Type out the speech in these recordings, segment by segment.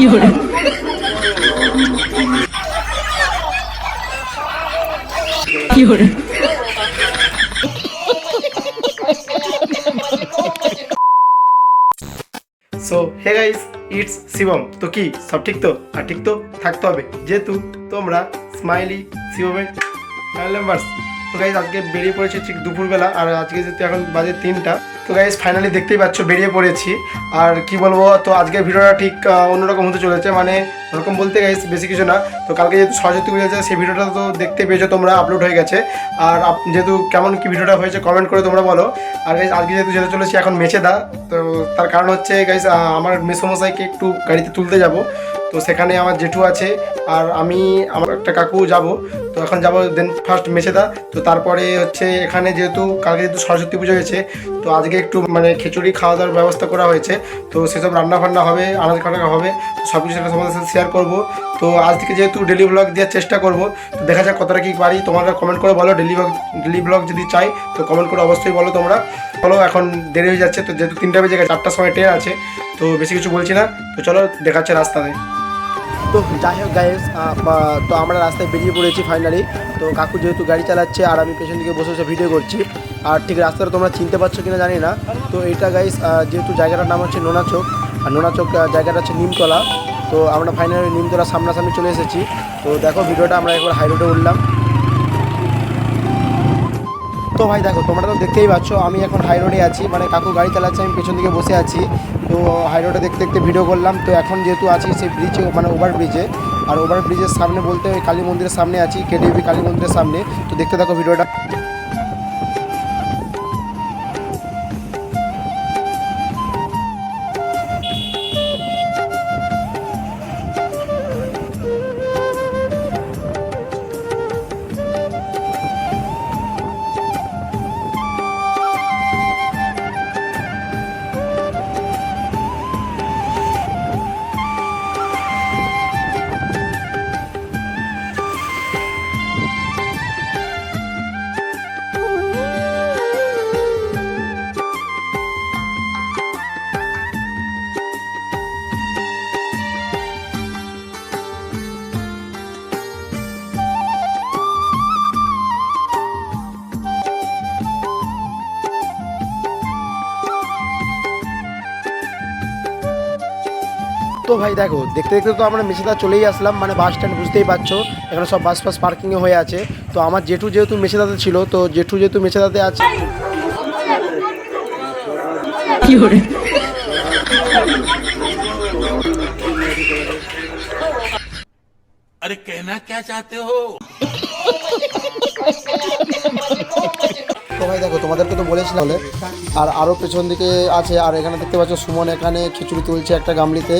So hey guys, it's Shivam. তো কি সব ঠিক তো? আর ঠিক তো থাকতে হবে, যেহেতু তোমরা স্মাইলি শিবমের ফ্যামিলি মেম্বার্স। তো গাইস আজকে বেরিয়ে পড়েছি ঠিক দুপুরবেলা, আর আজকে যেহেতু এখন বাজে 3টা। তো গাইস ফাইনালি দেখতেই পাচ্ছ বেরিয়ে পড়েছি। আর কি বলবো, তো আজকের ভিডিওটা ঠিক অন্যরকম হতে চলেছে, মানে ওরকম বলতে গাইস বেশি কিছু না। তো কালকে যেহেতু সরস্বতী পুজো আছে, সেই ভিডিওটা তো দেখতে পেয়েছো তোমরা, আপলোড হয়ে গেছে। আর যেহেতু কেমন কি ভিডিওটা হয়েছে কমেন্ট করে তোমরা বলো। আর গাইস আজকে যেহেতু যেতে চলেছি এখন মেচেদা, তো তার কারণ হচ্ছে গাইস আমার মেসোমশাইকে একটু গাড়িতে তুলতে যাব। তো সেখানে আমার জেঠু আছে, আর আমি আমার একটা কাকু যাব। তো এখন যাব দেন ফার্স্ট মেচেদা। তো তারপরে হচ্ছে এখানে যেহেতু কালকে যেহেতু সরস্বতী পুজো হয়েছে, তো আজকে একটু মানে খিচুড়ি খাওয়া দাওয়ার ব্যবস্থা করা হয়েছে। তো সেসব রান্না বান্না হবে, আনাজ কাটা হবে, তো সব কিছু সেটা তোমাদের সাথে শেয়ার করবো। তো আজ থেকে যেহেতু ডেলি ব্লগ দেওয়ার চেষ্টা করবো, তো দেখা যাক কতটা কী পারি। তোমরা কমেন্ট করে বলো, ডেলি ব্লগ যদি চাই তো কমেন্ট করে অবশ্যই বলো তোমরা। বলো, এখন দেরি হয়ে যাচ্ছে, তো যেহেতু 3টা বেজে গেছে, 4টার সময় ট্রেন আছে। তো বেশি কিছু বলছি না, তো চলো দেখাচ্ছে রাস্তাতে। তো যাই হোক গাইস, তো আমরা রাস্তায় বেরিয়ে পড়েছি ফাইনালি। তো কাকু যেহেতু গাড়ি চালাচ্ছে, আর আমি পেছন দিকে বসে বসে ভিডিও করছি। আর ঠিক রাস্তাটা তোমরা চিনতে পারছো কিনা জানি না। তো এইটা গাইস যেহেতু জায়গাটার নাম হচ্ছে নোনাচক, আর নোনাচক জায়গাটা হচ্ছে নিমতলা। তো আমরা ফাইনালি নিমতলা সামনাসামনি চলে এসেছি। তো দেখো ভিডিওটা, আমরা একবার হাই রোডে উঠলাম। তো ভাই দেখো, তোমরা তো দেখতেই পাচ্ছ আমি এখন হাই রোডে আছি, মানে কাকু গাড়ি চালাচ্ছে, আমি পেছন দিকে বসে আছি। তো হাই রোডে দেখতে দেখতে ভিডিও করলাম। তো এখন যেহেতু আছি সেই ব্রিজে, মানে ওভার ব্রিজে, আর ওভার ব্রিজের সামনে বলতে ওই কালী মন্দিরের সামনে আছি, কেডিবি কালী মন্দিরের সামনে। তো দেখতে থাকো ভিডিওটা। তো ভাই দেখো, দেখতে দেখতে তো আমরা মেচেদা চলেই আসলাম, মানে বাস স্ট্যান্ড বুঝতেই পারছো, এখানে সব বাস ফাস পার্কিংয়ে হয়ে আছে। তো আমার জেঠু যেহেতু মেচেদাতে ছিল, তো জেঠু যেহেতু মেচেদাতে আছে, अरे कहना क्या चाहते हो? তো ভাই দেখো তোমাদেরকে তো বলেছিলাম, আর আরও পেছন দিকে আছে। আর এখানে দেখতে পাচ্ছ সুমন এখানে খিচুড়ি তুলছে একটা গামলিতে।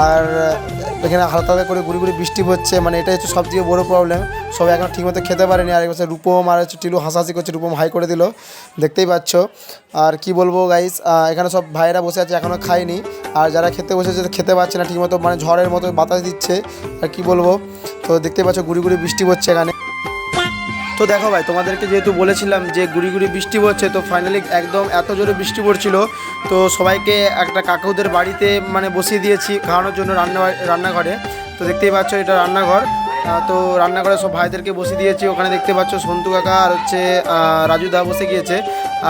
আর এখানে হালকা হালকা করে গুড়ি গুড়ি বৃষ্টি হচ্ছে, মানে এটাই হচ্ছে সবথেকে বড়ো প্রবলেম। সবাই এখন ঠিকমতো খেতে পারেনি। আর এবছর রূপম আর হচ্ছে টিলু হাসাহাসি করছে, রূপম হাই করে দিল, দেখতেই পাচ্ছ। আর কি বলবো গাইস, এখানে সব ভাইয়েরা বসে আছে, এখনও খায়নি। আর যারা খেতে বসেছে খেতে পাচ্ছে না ঠিকমতো, মানে ঝড়ের মতো বাতাস দিচ্ছে। আর কি বলবো, তো দেখতেই পাচ্ছ গুড়ি গুড়ি বৃষ্টি হচ্ছে এখানে। তো দেখো ভাই, তোমাদেরকে যেহেতু বলেছিলাম যে গুড়ি গুড়ি বৃষ্টি পড়ছে, তো ফাইনালি একদম এত জোরে বৃষ্টি পড়ছিল। তো সবাইকে একটা কাকুদের বাড়িতে মানে বসিয়ে দিয়েছি খাওয়ানোর জন্য রান্নাঘরে। তো দেখতেই পাচ্ছ এটা রান্নাঘর। তো রান্নাঘরে সব ভাইদেরকে বসিয়ে দিয়েছি। ওখানে দেখতে পাচ্ছ সন্তু কাকা আর হচ্ছে রাজু দা বসে গিয়েছে।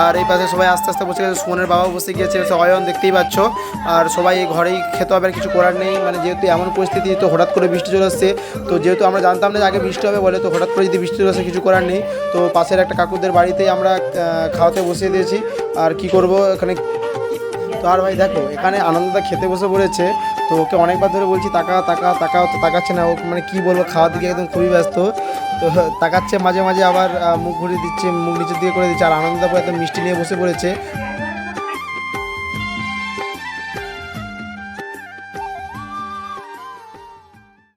আর এই পাশে সবাই আস্তে আস্তে বসে গেছে, সুমনের বাবাও বসে গিয়েছে, অয়ন দেখতেই পাচ্ছ। আর সবাই ঘরেই খেতে হবে, আর কিছু করার নেই, মানে যেহেতু এমন পরিস্থিতি, তো হঠাৎ করে বৃষ্টি চলে আসছে। তো যেহেতু আমরা জানতাম না যে আগে বৃষ্টি হবে বলে, তো হঠাৎ করে যদি বৃষ্টি চলে আসে কিছু করার নেই। তো পাশের একটা কাকুদের বাড়িতেই আমরা খাওয়াতে বসিয়ে দিয়েছি। আর কি করব এখানে। তো আর ভাই দেখো, এখানে আনন্দদা খেতে বসে পড়েছে। তো ওকে অনেকবার ধরে বলছি তাকা তাকা তাকা, তো তাকাচ্ছে না। ও মানে কী বলবো, খাওয়ার দিকে একদম খুবই ব্যস্ত। তো তাকাচ্ছে মাঝে মাঝে, আবার মুখ ঘুরিয়ে দিচ্ছে, মুখ নিচের দিকে করে দিচ্ছে। আর আনন্দদা একদম মিষ্টি নিয়ে বসে পড়েছে।